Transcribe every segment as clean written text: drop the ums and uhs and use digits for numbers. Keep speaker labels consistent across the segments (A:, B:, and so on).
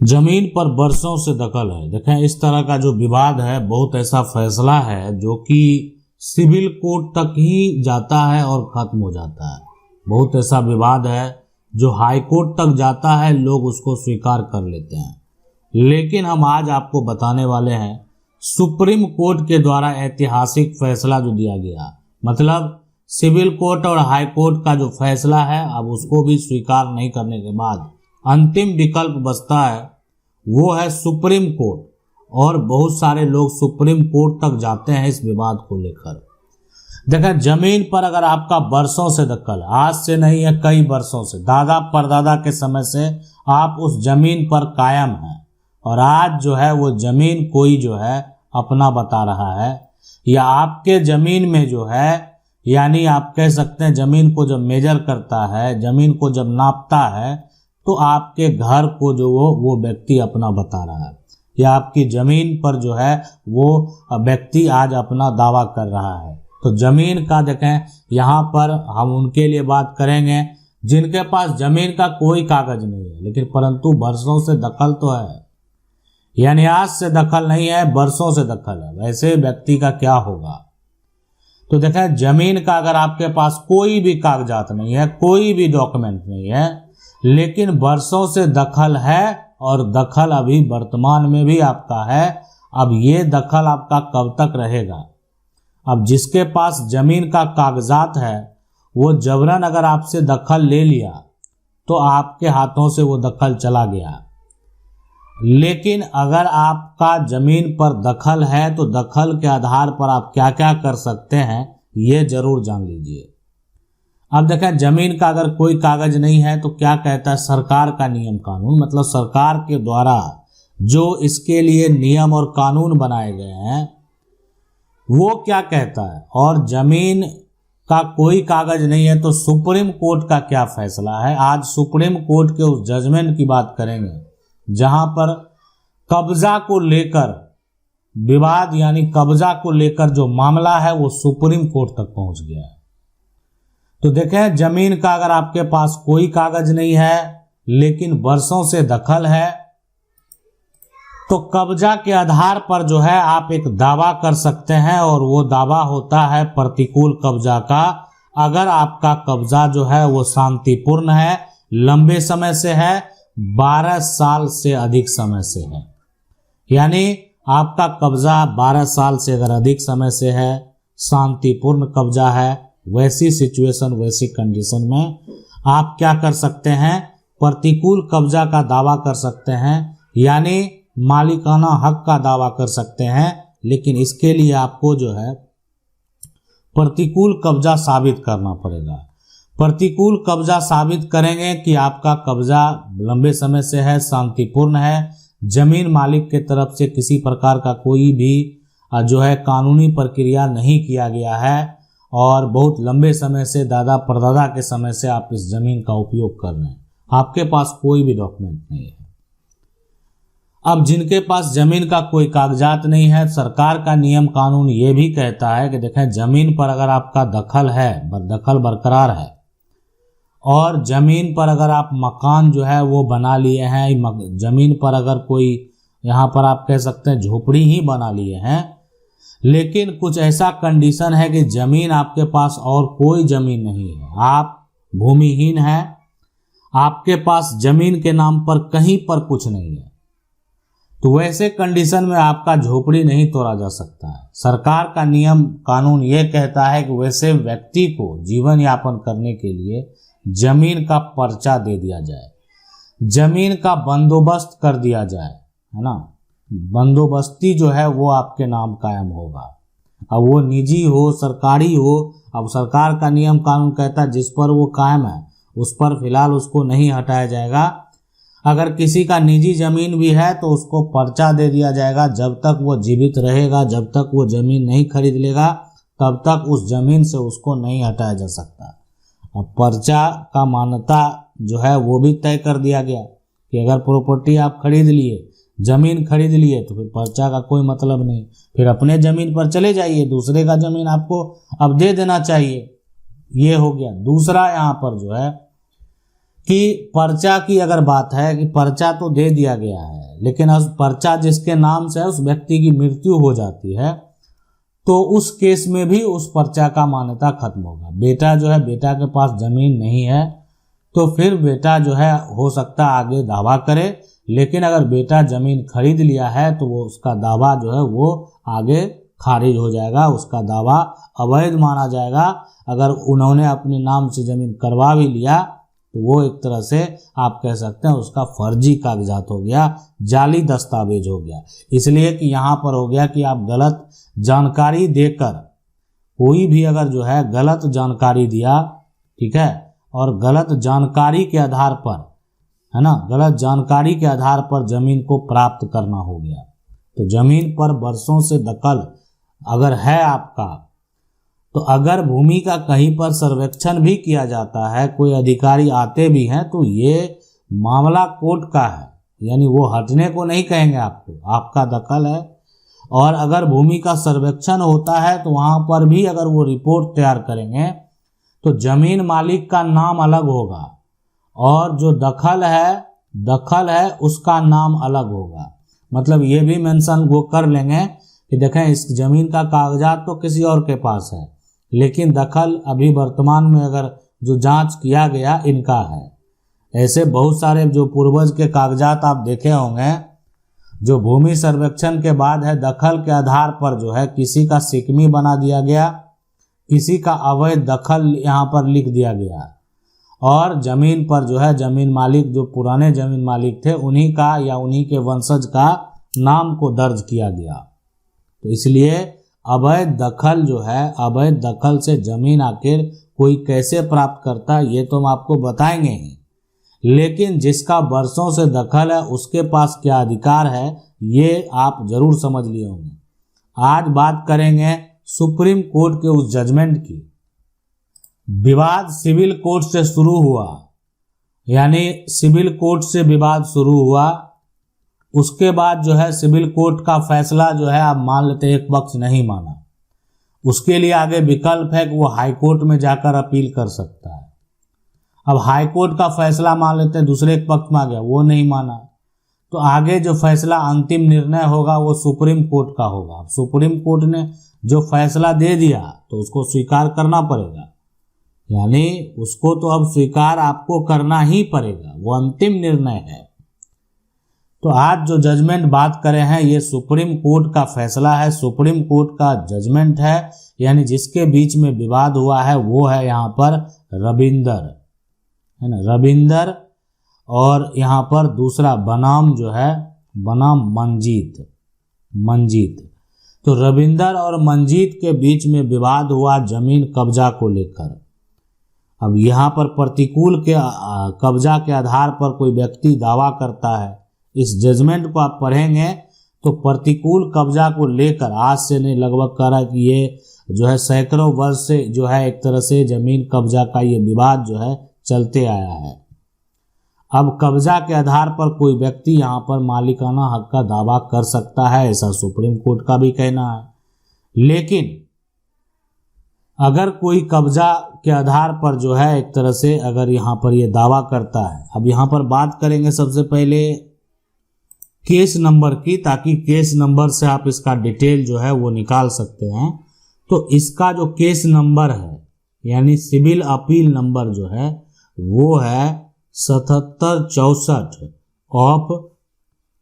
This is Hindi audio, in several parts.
A: जमीन पर बरसों से दखल है। देखें, इस तरह का जो विवाद है, बहुत ऐसा फैसला है जो कि सिविल कोर्ट तक ही जाता है और खत्म हो जाता है। बहुत ऐसा विवाद है जो हाई कोर्ट तक जाता है, लोग उसको स्वीकार कर लेते हैं। लेकिन हम आज आपको बताने वाले हैं सुप्रीम कोर्ट के द्वारा ऐतिहासिक फैसला जो दिया गया, मतलब सिविल कोर्ट और हाई कोर्ट का जो फैसला है, अब उसको भी स्वीकार नहीं करने के बाद अंतिम विकल्प बचता है, वो है सुप्रीम कोर्ट। और बहुत सारे लोग सुप्रीम कोर्ट तक जाते हैं इस विवाद को लेकर। देखा, जमीन पर अगर आपका बरसों से दखल, आज से नहीं है, कई बरसों से, दादा परदादा के समय से आप उस जमीन पर कायम हैं, और आज जो है वो जमीन कोई जो है अपना बता रहा है, या आपके जमीन में जो है, यानी आप कह सकते हैं जमीन को जब मेजर करता है, जमीन को जब नापता है, तो आपके घर को जो वो व्यक्ति अपना बता रहा है, या आपकी जमीन पर जो है वो व्यक्ति आज अपना दावा कर रहा है। तो जमीन का देखें, यहाँ पर हम उनके लिए बात करेंगे जिनके पास जमीन का कोई कागज नहीं है, लेकिन परंतु बरसों से दखल तो है, यानी आज से दखल नहीं है, बरसों से दखल है। वैसे व्यक्ति का क्या होगा? तो देखें, जमीन का अगर आपके पास कोई भी कागजात नहीं है, कोई भी डॉक्यूमेंट नहीं है, लेकिन बरसों से दखल है, और दखल अभी वर्तमान में भी आपका है। अब ये दखल आपका कब तक रहेगा? अब जिसके पास जमीन का कागजात है, वो जबरन अगर आपसे दखल ले लिया तो आपके हाथों से वो दखल चला गया। लेकिन अगर आपका जमीन पर दखल है, तो दखल के आधार पर आप क्या क्या कर सकते हैं, ये जरूर जान लीजिए। अब देखें, जमीन का अगर कोई कागज नहीं है तो क्या कहता है सरकार का नियम कानून, मतलब सरकार के द्वारा जो इसके लिए नियम और कानून बनाए गए हैं, वो क्या कहता है। और जमीन का कोई कागज नहीं है तो सुप्रीम कोर्ट का क्या फैसला है। आज सुप्रीम कोर्ट के उस जजमेंट की बात करेंगे जहां पर कब्जा को लेकर विवाद, यानी कब्जा को लेकर जो मामला है वो सुप्रीम कोर्ट तक पहुंच गया है। तो देखें, जमीन का अगर आपके पास कोई कागज नहीं है लेकिन बरसों से दखल है, तो कब्जा के आधार पर जो है आप एक दावा कर सकते हैं, और वो दावा होता है प्रतिकूल कब्जा का। अगर आपका कब्जा जो है वो शांतिपूर्ण है, लंबे समय से है, 12 साल से अधिक समय से है, यानी आपका कब्जा 12 साल से अगर अधिक समय से है, शांतिपूर्ण कब्जा है, वैसी सिचुएशन, वैसी कंडीशन में आप क्या कर सकते हैं, प्रतिकूल कब्जा का दावा कर सकते हैं, यानी मालिकाना हक का दावा कर सकते हैं। लेकिन इसके लिए आपको जो है प्रतिकूल कब्जा साबित करना पड़ेगा। प्रतिकूल कब्जा साबित करेंगे कि आपका कब्जा लंबे समय से है, शांतिपूर्ण है, जमीन मालिक के तरफ से किसी प्रकार का कोई भी जो है कानूनी प्रक्रिया नहीं किया गया है, और बहुत लंबे समय से, दादा परदादा के समय से आप इस जमीन का उपयोग कर रहे हैं, आपके पास कोई भी डॉक्यूमेंट नहीं है। अब जिनके पास जमीन का कोई कागजात नहीं है, सरकार का नियम कानून ये भी कहता है कि देखें, जमीन पर अगर आपका दखल है, दखल बरकरार है, और जमीन पर अगर आप मकान जो है वो बना लिए हैं, जमीन पर अगर कोई, यहाँ पर आप कह सकते हैं झोपड़ी ही बना लिए हैं, लेकिन कुछ ऐसा कंडीशन है कि जमीन आपके पास और कोई जमीन नहीं है, आप भूमिहीन हैं, आपके पास जमीन के नाम पर कहीं पर कुछ नहीं है, तो वैसे कंडीशन में आपका झोपड़ी नहीं तोड़ा जा सकता है। सरकार का नियम कानून ये कहता है कि वैसे व्यक्ति को जीवन यापन करने के लिए जमीन का पर्चा दे दिया जाए, जमीन का बंदोबस्त कर दिया जाए, है ना, बंदोबस्ती जो है वो आपके नाम कायम होगा। अब वो निजी हो, सरकारी हो, अब सरकार का नियम कानून कहता है जिस पर वो कायम है उस पर फिलहाल उसको नहीं हटाया जाएगा। अगर किसी का निजी जमीन भी है तो उसको पर्चा दे दिया जाएगा, जब तक वो जीवित रहेगा, जब तक वो जमीन नहीं खरीद लेगा, तब तक उस जमीन से उसको नहीं हटाया जा सकता। अब पर्चा का मान्यता जो है वो भी तय कर दिया गया कि अगर प्रॉपर्टी आप खरीद लिए, जमीन खरीद लिए, तो फिर पर्चा का कोई मतलब नहीं, फिर अपने जमीन पर चले जाइए, दूसरे का जमीन आपको अब दे देना चाहिए। ये हो गया। दूसरा यहाँ पर जो है कि पर्चा की अगर बात है कि पर्चा तो दे दिया गया है, लेकिन उस पर्चा जिसके नाम से है उस व्यक्ति की मृत्यु हो जाती है, तो उस केस में भी उस पर्चा का मान्यता खत्म होगा। बेटा जो है, बेटा के पास जमीन नहीं है तो फिर बेटा जो है हो सकता है आगे दावा करे, लेकिन अगर बेटा जमीन खरीद लिया है तो वो उसका दावा जो है वो आगे खारिज हो जाएगा, उसका दावा अवैध माना जाएगा। अगर उन्होंने अपने नाम से जमीन करवा भी लिया तो वो एक तरह से आप कह सकते हैं उसका फर्जी कागजात हो गया, जाली दस्तावेज हो गया। इसलिए कि यहाँ पर हो गया कि आप गलत जानकारी देकर, कोई भी अगर जो है गलत जानकारी दिया, ठीक है, और गलत जानकारी के आधार पर, है ना, गलत जानकारी के आधार पर जमीन को प्राप्त करना हो गया। तो जमीन पर वर्षों से दखल अगर है आपका, तो अगर भूमि का कहीं पर सर्वेक्षण भी किया जाता है, कोई अधिकारी आते भी हैं, तो ये मामला कोर्ट का है, यानी वो हटने को नहीं कहेंगे आपको, आपका दखल है। और अगर भूमि का सर्वेक्षण होता है तो वहाँ पर भी अगर वो रिपोर्ट तैयार करेंगे तो जमीन मालिक का नाम अलग होगा और जो दखल है उसका नाम अलग होगा। मतलब ये भी मेंशन वो कर लेंगे कि देखें इस जमीन का कागजात तो किसी और के पास है, लेकिन दखल अभी वर्तमान में अगर जो जांच किया गया इनका है। ऐसे बहुत सारे जो पूर्वज के कागजात आप देखे होंगे, जो भूमि सर्वेक्षण के बाद है दखल के आधार पर जो है किसी का सिकमी बना दिया गया, किसी का अवैध दखल यहाँ पर लिख दिया गया, और जमीन पर जो है जमीन मालिक जो पुराने जमीन मालिक थे उन्हीं का या उन्हीं के वंशज का नाम को दर्ज किया गया। तो इसलिए अवैध दखल जो है, अवैध दखल से जमीन आखिर कोई कैसे प्राप्त करता है ये तो हम आपको बताएंगे ही, लेकिन जिसका वर्षों से दखल है उसके पास क्या अधिकार है ये आप जरूर समझ लिए होंगे। आज बात करेंगे सुप्रीम कोर्ट के उस जजमेंट की। विवाद सिविल कोर्ट से शुरू हुआ, यानी सिविल कोर्ट से विवाद शुरू हुआ, उसके बाद जो है सिविल कोर्ट का फैसला जो है आप मान लेते एक पक्ष नहीं माना, उसके लिए आगे विकल्प है कि वो हाई कोर्ट में जाकर अपील कर सकता है। अब हाई कोर्ट का फैसला मान लेते हैं दूसरे पक्ष में आ गया, वो नहीं माना, तो आगे जो फैसला अंतिम निर्णय होगा वो सुप्रीम कोर्ट का होगा। अब सुप्रीम कोर्ट ने जो फैसला दे दिया तो उसको स्वीकार करना पड़ेगा, यानी उसको तो अब स्वीकार आपको करना ही पड़ेगा, वो अंतिम निर्णय है। तो आज जो जजमेंट बात करें हैं ये सुप्रीम कोर्ट का फैसला है, सुप्रीम कोर्ट का जजमेंट है, यानी जिसके बीच में विवाद हुआ है वो है यहाँ पर रविंदर, है ना, रविंदर, और यहाँ पर दूसरा बनाम जो है बनाम मंजीत। तो रविंदर और मंजीत के बीच में विवाद हुआ जमीन कब्जा को लेकर। अब यहाँ पर प्रतिकूल के कब्जा के आधार पर कोई व्यक्ति दावा करता है, इस जजमेंट को आप पढ़ेंगे तो प्रतिकूल कब्जा को लेकर आज से नहीं लगभग कह रहा है कि ये जो है सैकड़ों वर्ष से जो है एक तरह से जमीन कब्जा का ये विवाद जो है चलते आया है। अब कब्जा के आधार पर कोई व्यक्ति यहाँ पर मालिकाना हक का दावा कर सकता है, ऐसा सुप्रीम कोर्ट का भी कहना है। लेकिन अगर कोई कब्जा के आधार पर जो है एक तरह से अगर यहाँ पर ये दावा करता है, अब यहाँ पर बात करेंगे सबसे पहले केस नंबर की, ताकि केस नंबर से आप इसका डिटेल जो है वो निकाल सकते हैं। तो इसका जो केस नंबर है यानी सिविल अपील नंबर जो है वो है 7764 ऑफ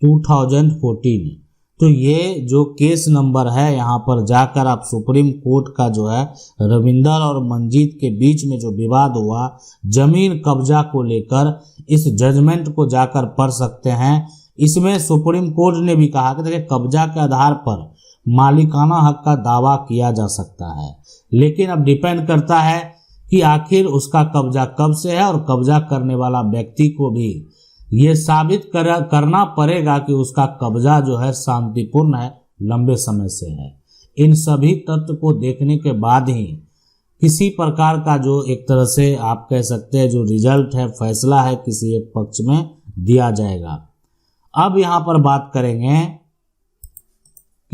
A: 2014। तो ये जो केस नंबर है यहाँ पर जाकर आप सुप्रीम कोर्ट का जो है रविंदर और मंजीत के बीच में जो विवाद हुआ जमीन कब्जा को लेकर, इस जजमेंट को जाकर पढ़ सकते हैं। इसमें सुप्रीम कोर्ट ने भी कहा कि देखिए कब्जा के आधार पर मालिकाना हक का दावा किया जा सकता है, लेकिन अब डिपेंड करता है कि आखिर उसका कब्जा कब से है, और कब्जा करने वाला व्यक्ति को भी ये साबित करना पड़ेगा कि उसका कब्जा जो है शांतिपूर्ण है, लंबे समय से है। इन सभी तथ्य को देखने के बाद ही किसी प्रकार का जो एक तरह से आप कह सकते हैं जो रिजल्ट है, फैसला है, किसी एक पक्ष में दिया जाएगा। अब यहाँ पर बात करेंगे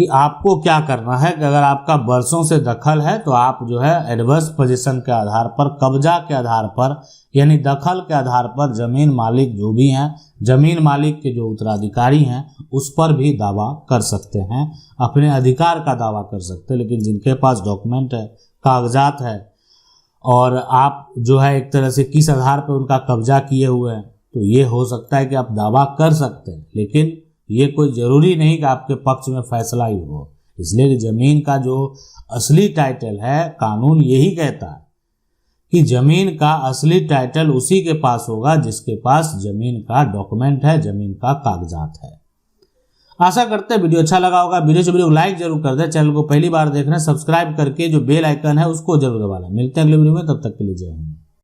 A: कि आपको क्या करना है कि अगर आपका बरसों से दखल है तो आप जो है एडवर्स पोजीशन के आधार पर, कब्जा के आधार पर, यानी दखल के आधार पर जमीन मालिक जो भी हैं, जमीन मालिक के जो उत्तराधिकारी हैं उस पर भी दावा कर सकते हैं, अपने अधिकार का दावा कर सकते हैं। लेकिन जिनके पास डॉक्यूमेंट है, कागजात है, और आप जो है एक तरह से किस आधार पर उनका कब्जा किए हुए हैं, तो ये हो सकता है कि आप दावा कर सकते हैं, लेकिन ये कोई ज़रूरी नहीं कि आपके पक्ष में फैसला ही हो। इसलिए कि ज़मीन का जो असली टाइटल है, कानून यही कहता है कि ज़मीन का असली टाइटल उसी के पास होगा जिसके पास ज़मीन का डॉक्यूमेंट है, ज़मीन का कागजात है। आशा करते हैं वीडियो अच्छा लगा होगा। वीडियो को लाइक जरूर कर दें। चैनल को पहली बार देख रहे हैं, सब्सक्राइब करके जो बेल आइकन है उसको जरूर दबाना। मिलते हैं अगले वीडियो में, तब तक के लिए जय हिंद।